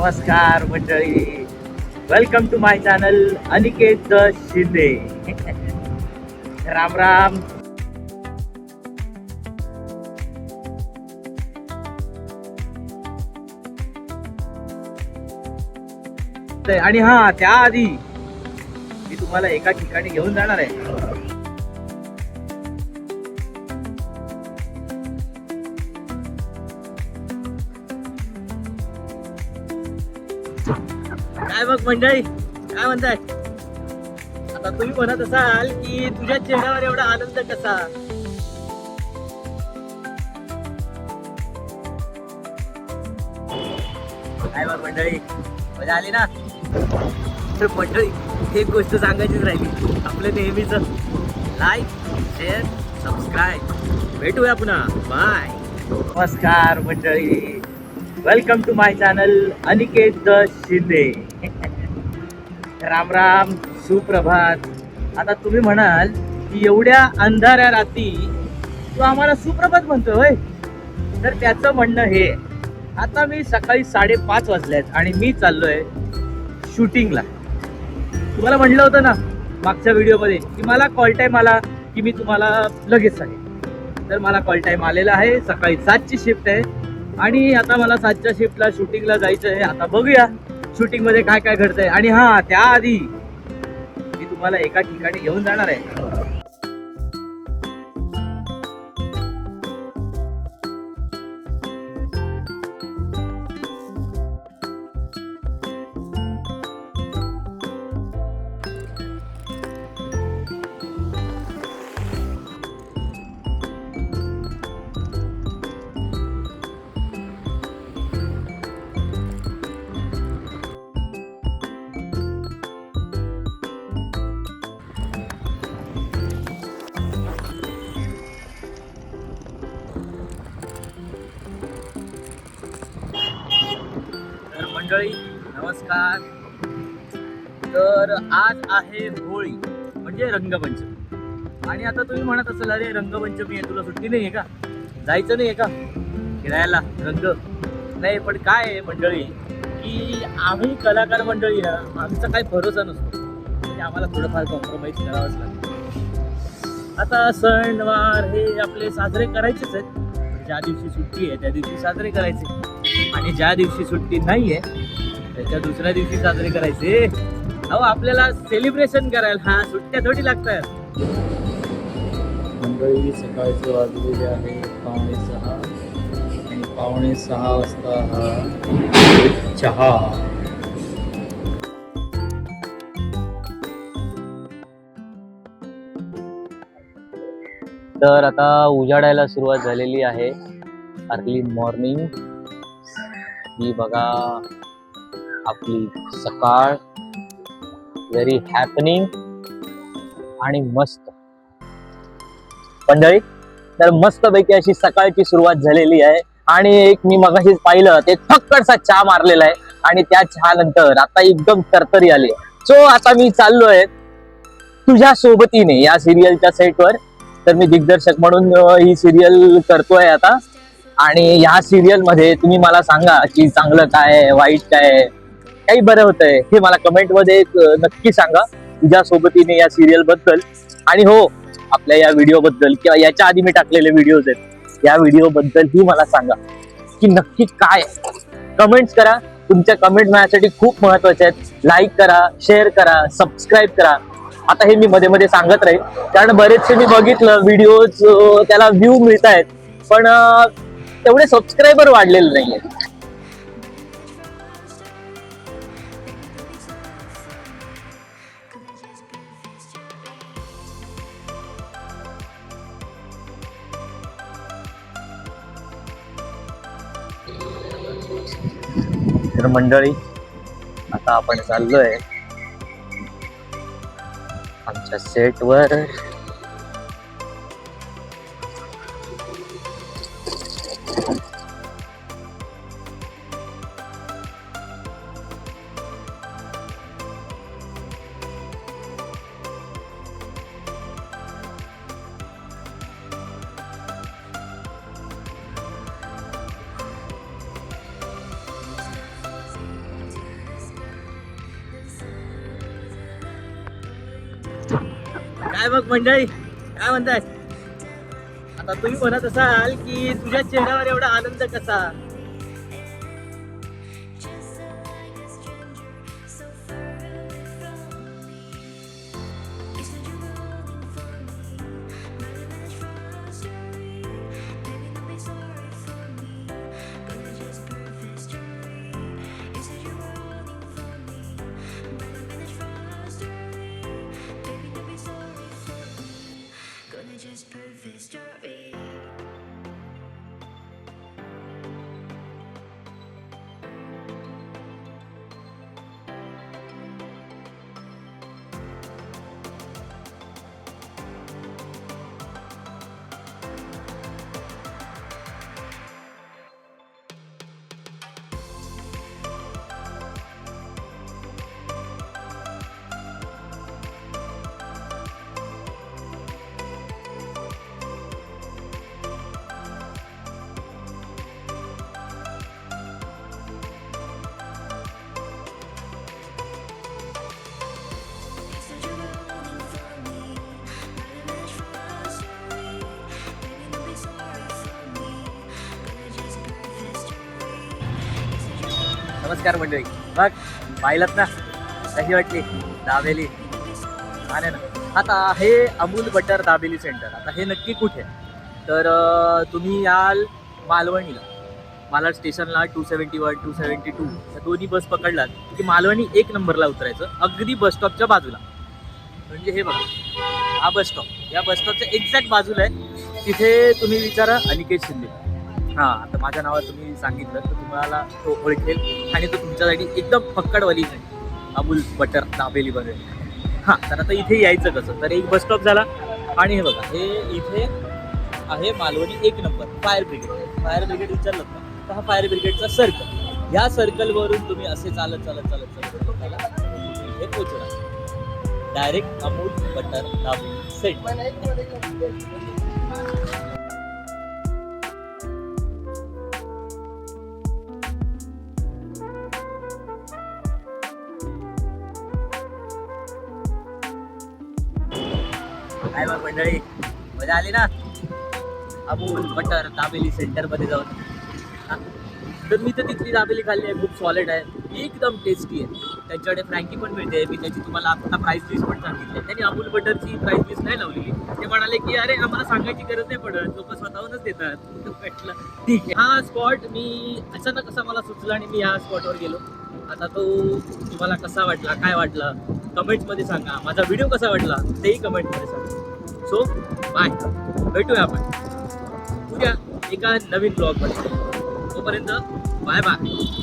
नमस्कार मंडळी, welcome to my channel Aniket Shinde. Ram Ram. आणि हा त्याआधी मी तुम्हाला एका ठिकाणी घेऊन जाणार आहे. काय बघ मंडळी, काय म्हणताय? आता तुम्ही म्हणत असाल की तुझ्या चेहऱ्यावर एवढा आनंद कसा? काय बघ मंडळी, मजा आली ना? तर मंडळी, एक गोष्ट सांगायचीच राहिली, आपलं नेहमीच लाईक, शेअर, सबस्क्राईब. भेटूया पुन्हा. बाय. नमस्कार मंडळी, welcome to my channel Aniket Shinde. Ram Ram, सुप्रभात. आता तुम्ही म्हणाल की एवढ्या अंधाऱ्या रात्री तू आम्हाला सुप्रभात म्हणतो होय? तर त्याचं म्हणणं हे, आता मी सकाळी 5:30 वाजलेत आणि मी चाललोय शूटिंगला. तुम्हाला म्हणलं होतं ना मागच्या व्हिडिओमध्ये की मला कॉल टाईम आला की मी तुम्हाला लगेच सांगेन. तर मला कॉल टाईम आलेला आहे. सकाळी 7ची शिफ्ट आहे आणि आता मला 7च्या शिफ्टला शूटिंगला जायचं आहे. आता बघूया शूटिंगमध्ये काय काय घडतंय. आणि हा त्याआधी मी तुम्हाला एका ठिकाणी घेऊन जाणार आहे. मंडळी नमस्कार. तर आज आहे होळी म्हणजे रंगपंचमी. आणि आता तुम्ही म्हणत असाल, अरे रंगपंचमी आहे, तुला सुट्टी नाही आहे का? जायचं नाही आहे का फिरायला? रंग नाही. पण काय आहे मंडळी की आम्ही कलाकार मंडळी ना, आमचा काही भरोसा नसतो. म्हणजे आम्हाला थोडंफार कॉम्प्रोमाइज करावंच लागतं. आता सणवार हे आपले साजरे करायचेच आहेत. ज्या दिवशी सुट्टी आहे त्या दिवशी साजरे करायचे आणि ज्या दिवशी सुट्टी नाही आहे त्याच्या दुसऱ्या दिवशी साजरे करायचे. अहो आपल्याला सेलिब्रेशन करायला हा सुट्ट्या थोडी लागतात. मंडळी सकाळचे वाजलेले आहे 5:45 आणि 5:45 वाजता हा चहा. तर आता उजाडायला सुरुवात झालेली आहे. अर्ली मॉर्निंग ही बघा आपली सकाळ. व्हेरी हॅपनिंग आणि मस्त मंडळी. तर मस्तपैकी अशी सकाळची सुरुवात झालेली आहे. आणि एक मी मगाशीच पाहिलं ते थक्कडसा चहा मारलेला आहे आणि त्या चहा नंतर आता एकदम तरतरी आली. सो आता मी चाललोय तुझ्या सोबतीने या सिरियलच्या सेटवर. तर मी दिग्दर्शक म्हणून ही सिरियल करतोय आता. आणि या सिरियल मध्ये तुम्ही मला सांगा की चांगलं काय, वाईट काय, काही बरं होतंय हे मला कमेंट मध्ये नक्की सांगा तुझ्या सोबतीने या सिरियल बद्दल. आणि हो, आपल्या या व्हिडिओ बद्दल किंवा याच्या आधी मी टाकलेले व्हिडिओज आहेत या व्हिडिओ बद्दल ही मला सांगा की नक्की काय. कमेंट्स करा. तुमच्या कमेंट माझ्यासाठी खूप महत्वाच्या आहेत. लाईक करा, शेअर करा, सबस्क्राईब करा. आता हे मी मध्ये मध्ये सांगत राहील कारण बरेचसे मी बघितलं व्हिडिओज त्याला व्ह्यू मिळत आहेत पण तेवढे सबस्क्रायबर वाढलेले नाहीये. तर मंडळी आता आपण चाललोय आमच्या सेटवर. काय मग मंडळी, काय म्हणताय? आता तुम्ही म्हणत असाल की तुझ्या चेहऱ्यावर एवढा आनंद कसा? Just prove his story. नमस्कार मंडळी, बघ पाहिलं ना कशी वाटली दाबेली? आणि ना आता हे अमूल बटर दाबेली सेंटर. आता हे नक्की कुठे? तर तुम्ही याल मालवणीला, मालाड स्टेशनला 271, 272 या दोन्ही बस पकडलात की मालवणी 1 नंबरला उतरायचं, अगदी बसस्टॉपच्या बाजूला. म्हणजे हे बघा हा बसस्टॉप, या बसस्टॉपच्या एक्झॅक्ट बाजूला आहे. तिथे तुम्ही विचारा अनिकेत शिंदे. हां, आता माझ्या नावात तुम्ही सांगितलं तर तुम्हाला तो ओळखेल आणि तो तुमच्यासाठी एकदम पक्कडवाली अमूल बटर दाबेली बनवेल. हां, तर आता इथे यायचं कसं? तर एक बस स्टॉप झाला आणि हे बघा हे इथे आहे Malvani 1 number fire brigade. Fire brigade विचारलं ना तर हा फायर ब्रिगेडचा सर्कल. या सर्कलवरून तुम्ही असे चालत चालत चालत चालत तुम्ही इथे पोहोचणार direct Amul butter dabeli centre. काय मग मंडळी, मजा आली ना अमूल बटर दाबेली सेंटर मध्ये जाऊन? हा. तर मी तर तिथली दाबेली खाल्ली आहे, खूप सॉलिड आहे, एकदम टेस्टी आहे. त्यांच्याकडे फ्रँकी पण मिळते. मी त्याची तुम्हाला आता प्राईस लिस्ट पण सांगितली. त्यांनी अमूल बटरची प्राईस लिस्ट नाही लावलेली. ते म्हणाले की अरे आम्हाला सांगायची गरज नाही पडत, लोक स्वतःहूनच देतात. म्हटलं ठीक आहे. हा स्पॉट मी अचानक कसा मला सुचला आणि मी ह्या स्पॉटवर गेलो. आता तो तुम्हाला कसा वाटला, काय वाटला कमेंट्समध्ये सांगा. माझा व्हिडिओ कसा वाटला तेही कमेंटमध्ये सांगा. सो बाय, भेटूया आपण उद्या एका नवीन ब्लॉगमध्ये. तोपर्यंत बाय बाय.